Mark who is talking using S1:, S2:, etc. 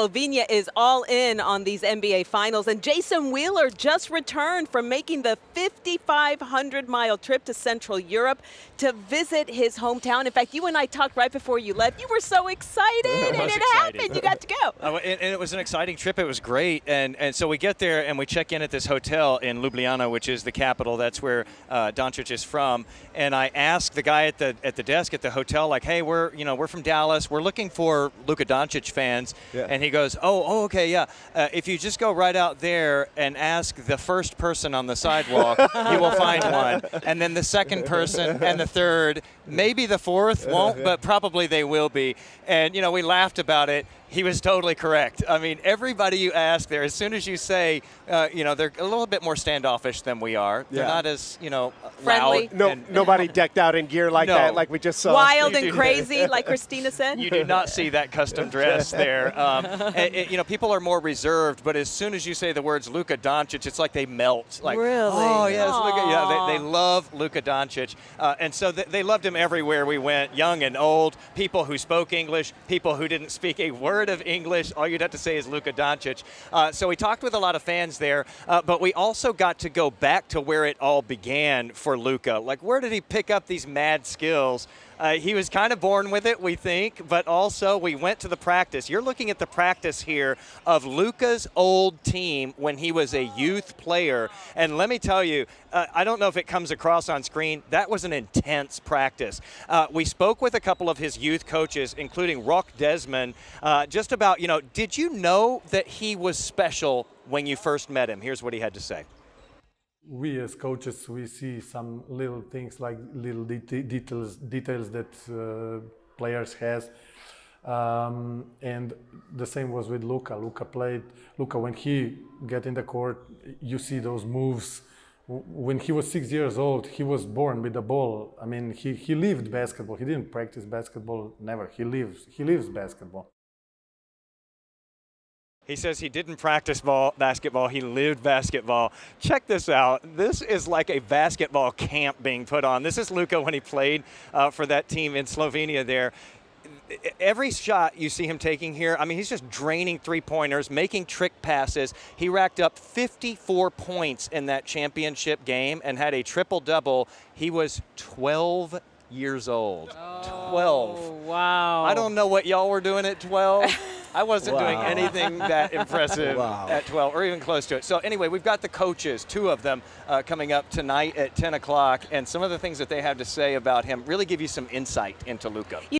S1: Slovenia is all in on these NBA Finals, and Jason Wheeler just returned from making the 5,500-mile trip to Central Europe to visit his hometown. In fact, you and I talked right before you left. You were so excited, and it happened. You got to go.
S2: And it was an exciting trip. It was great. And so we get there, and we check in at this hotel in Ljubljana, which is the capital. That's where Doncic is from. And I asked the guy at the desk at the hotel, like, hey, we're from Dallas. We're looking for Luka Doncic fans. Yeah. And he goes, oh, okay, yeah. If you just go right out there and ask the first person on the sidewalk, you will find one. And then the second person and the third, maybe the fourth won't, but probably they will be. And, we laughed about it. He was totally correct. I mean, everybody you ask there, as soon as you say, they're a little bit more standoffish than we are. They're not as,
S1: friendly.
S2: Loud.
S3: Nobody decked out in gear like that, like we just saw.
S1: Wild and crazy, like Christina said.
S2: You do not see that custom dress there. People are more reserved, but as soon as you say the words Luka Doncic, it's like they melt. Like,
S1: really?
S2: Oh, yes, Luka. Yeah, they love Luka Doncic. And so they loved him everywhere we went, young and old, people who spoke English, people who didn't speak a word of English. All you'd have to say is Luka Doncic. So we talked with a lot of fans there, but we also got to go back to where it all began for Luka. Like, where did he pick up these mad skills? He was kind of born with it, we think, but also we went to the practice. You're looking at the practice here of Luka's old team when he was a youth player. And let me tell you, I don't know if it comes across on screen, that was an intense practice. We spoke with a couple of his youth coaches, including Rock Desmond, just about, did you know that he was special when you first met him? Here's what he had to say.
S4: We as coaches, we see some little things like little details that players has, and the same was with Luka. Luka when he get in the court, you see those moves. When he was 6 years old, he was born with the ball. I mean, he lived basketball. He didn't practice basketball, never. He lives basketball.
S2: He says he didn't practice basketball, he lived basketball. Check this out. This is like a basketball camp being put on. This is Luka when he played for that team in Slovenia there. Every shot you see him taking here, I mean, he's just draining three-pointers, making trick passes. He racked up 54 points in that championship game and had a triple-double. He was 12 years old. 12.
S1: Wow.
S2: I don't know what y'all were doing at 12. I wasn't doing anything that impressive at 12 or even close to it. So anyway, we've got the coaches, two of them, coming up tonight at 10 o'clock. And some of the things that they have to say about him really give you some insight into Luka.